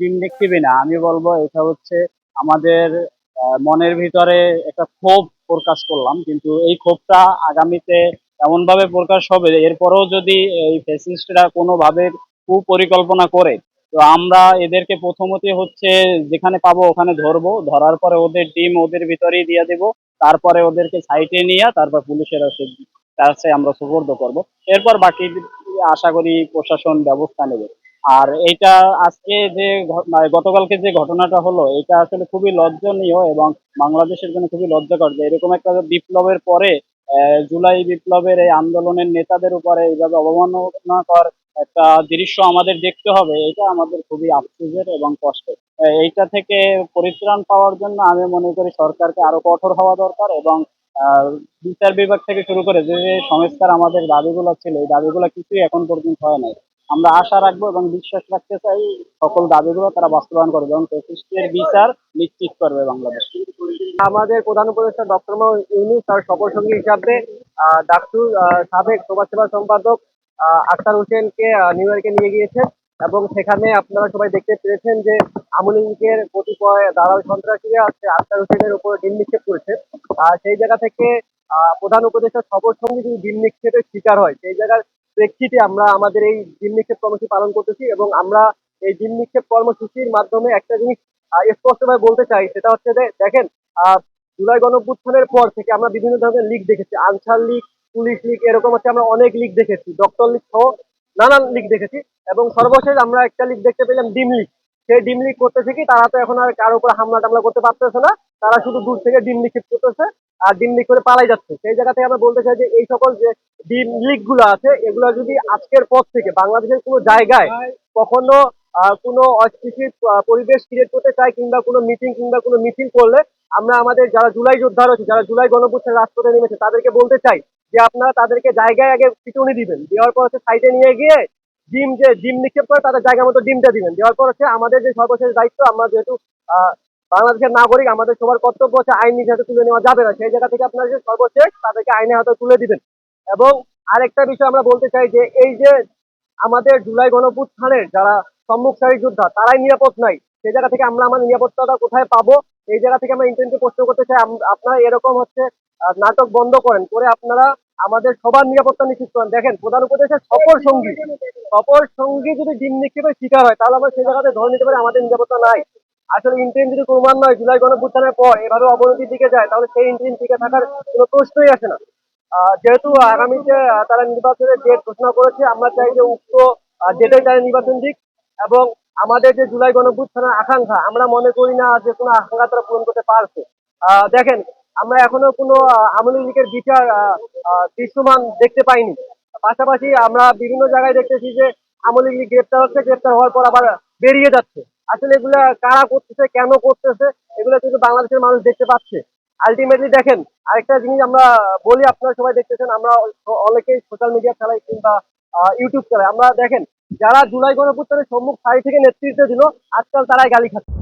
ভিন্ডিকটিভই না, আমি বলবো এটা হচ্ছে আমাদের মনের ভিতরে একটা ক্ষোভ প্রকাশ করলাম, কিন্তু এই ক্ষোভটা আগামীতে এমন ভাবে প্রকাশ হবে, এরপরেও যদি এই ফ্যাসিস্টরা কোনোভাবে কুপরিকল্পনা করে, তো আমরা এদেরকে প্রথমত হচ্ছে যেখানে পাবো ওখানে ধরবো, ধরার পরে ওদের ডিম ওদের ভিতরেই দিয়ে দেবো। তারপরে ওদেরকে সাইটে নিয়ে তারপর পুলিশের কাছে আমরা সুপর্দ করব। এরপর বাকি আশা করি প্রশাসন ব্যবস্থা নেবে। আর এইটা আজকে যে মানে গতকালকে যে ঘটনাটা হলো, এটা আসলে খুবই লজ্জনীয় এবং বাংলাদেশের জন্য খুবই লজ্জাকর যে এরকম একটা বিপ্লবের পরে জুলাই বিপ্লবের এই আন্দোলনের নেতাদের উপরে এইভাবে অবমাননাকর একটা দৃশ্য আমাদের দেখতে হবে। এটা আমাদের খুবই আফসোসের এবং কষ্টের। এইটা থেকে পরিত্রাণ পাওয়ার জন্য আমি মনে করি সরকারকে আরো কঠোর হওয়া দরকার, এবং আহ, বিচার বিভাগ থেকে শুরু করে যে যে সংস্কার আমাদের দাবিগুলো ছিল, এই দাবিগুলো কিছুই এখন পর্যন্ত হয় নাই। আমরা আশা রাখবো এবং বিশ্বাস রাখতে চাই সকল দাবিগুলো তারা বাস্তবায়ন করবে এবং ফ্যাসিস্টের বিচার নিশ্চিত করবে বাংলাদেশ। আমাদের প্রধান উপদেষ্টা ডক্টর মোহাম্মদ ইউনূস তার সফর সঙ্গী হিসাবে ডাকসুর সাবেক সমাজ সেবা সম্পাদক আখতার হোসেনকে নিউ ইয়র্কে নিয়ে গিয়েছেন। এবং সেখানে আপনারা সবাই দেখতে পেরেছেন যে আওয়ামী লীগের কতিপয় দালাল সন্ত্রাসীরা আখতার হোসেনের উপর ডিম নিক্ষেপ করেছে। সেই জায়গা থেকে প্রধান উপদেষ্টার সফর সঙ্গী যদি ডিম নিক্ষেপের শিকার হয়, সেই জায়গার প্রেক্ষিতে আমরা আমাদের এই ডিম নিক্ষেপ কর্মসূচি পালন করতেছি। এবং আমরা এই ডিম নিক্ষেপ কর্মসূচির মাধ্যমে একটা জিনিস স্পষ্টভাবে বলতে চাই, সেটা হচ্ছে যে দেখেন, আহ জুলাই গণঅভ্যুত্থানের পর থেকে আমরা বিভিন্ন ধরনের লীগ দেখেছি, আনসার লীগ, পুলিশ লীগ, এরকম হচ্ছে আমরা অনেক লীগ দেখেছি, ডক্টর লীগ সহ নানান লীগ দেখেছি। এবং সর্বশেষ আমরা একটা লীগ দেখতে পেলাম, ডিম লীগ। সেই ডিম লীগ করতেছে কি, তারা তো এখন আর কারো উপর হামলা টামলা করতে পারতেছে না, তারা শুধু দূর থেকে ডিম নিক্ষেপ করতেছে আর ডিম লিগ করে পালাই যাচ্ছে। সেই জায়গা থেকে আমরা বলতে চাই যে এই সকল যে ডিম লিগ গুলো আছে, এগুলো যদি আজকের পর থেকে বাংলাদেশের কোনো জায়গায় কখনো কোনো অস্থিতিশীল পরিবেশ ক্রিয়েট করতে চায়, কিংবা কোনো মিটিং কিংবা কোনো মিছিল করলে, আমরা আমাদের যারা জুলাই যোদ্ধা রয়েছে, যারা জুলাই গণঅভ্যুত্থানে রাজপথে নেমেছে, তাদেরকে বলতে চাই যে আপনারা তাদেরকে জায়গায় আগে পিটুনি দিবেন, দেওয়ার পর হচ্ছে সাইডে নিয়ে গিয়ে ডিম নিক্ষেপ করে তাদের জায়গা মতো ডিমটা দিবেন। দেওয়ার পর হচ্ছে আমাদের যে সর্বশেষ দায়িত্ব, আমরা যেহেতু আহ বাংলাদেশের নাগরিক, আমাদের সবার কর্তব্য হচ্ছে আইন নিজ হাতে তুলে নেওয়া যাবে না। সেই জায়গা থেকে আপনারা যে সর্বশেষ তাদেরকে আইনের হাতে তুলে দিবেন। এবং আরেকটা বিষয় আমরা বলতে চাই যে এই যে আমাদের জুলাই গণঅভ্যুত্থানের যারা সম্মুখ সারির যোদ্ধা, তারাই নিরাপদ নাই। সেই জায়গা থেকে আমরা আমাদের নিরাপত্তাটা কোথায় পাবো, এই জায়গা থেকে আমরা ইন্টেন্টকে প্রশ্ন করতে চাই। আপনারা এরকম হচ্ছে নাটক বন্ধ করেন, করে আপনারা আমাদের সবার নিরাপত্তা নিশ্চিত করেন। দেখেন, প্রধান উপদেশের সফর সঙ্গী যদি ডিম নিক্ষেপের শিকার হয়, তাহলে আমরা সেই জায়গাতে ধরে নিতে পারি আমাদের নিরাপত্তা নাই। আসলে ইন্টেরিম যদি প্রমাণ নয়, জুলাই গণঅভ্যুত্থানের পর এভাবে অবনতির দিকে যায়, তাহলে সেই ইন্টেরিম টিকে থাকার কোনো প্রশ্নই আসে না। যেহেতু আগামীতে তারা নির্বাচনের ডেট ঘোষণা করেছে, আমরা চাই যে উক্ত ডেটে তারা নির্বাচন দিক। এবং আমাদের যে জুলাই গণঅভ্যুত্থানের আকাঙ্ক্ষা, আমরা মনে করি না যে কোনো আকাঙ্ক্ষা তারা পূরণ করতে পারছে। দেখেন, আমরা এখনো কোনো আওয়ামী লীগের বিচার দৃশ্যমান দেখতে পাইনি। পাশাপাশি আমরা বিভিন্ন জায়গায় দেখতেছি যে আওয়ামী লীগ গ্রেপ্তার হচ্ছে, গ্রেপ্তার হওয়ার পর আবার বেরিয়ে যাচ্ছে। আসলে এগুলা কারা করতেছে, কেন করতেছে, এগুলো কিন্তু বাংলাদেশের মানুষ দেখতে পাচ্ছে। আলটিমেটলি দেখেন, আরেকটা জিনিস আমরা বলি, আপনারা সবাই দেখতেছেন, আমরা অনেকেই সোশ্যাল মিডিয়া চালাই কিংবা ইউটিউব চালাই। আমরা দেখেন, যারা জুলাই গণঅভ্যুত্থানের সম্মুখ সারি থেকে নেতৃত্ব দিল, আজকাল তারাই গালি খাচ্ছে।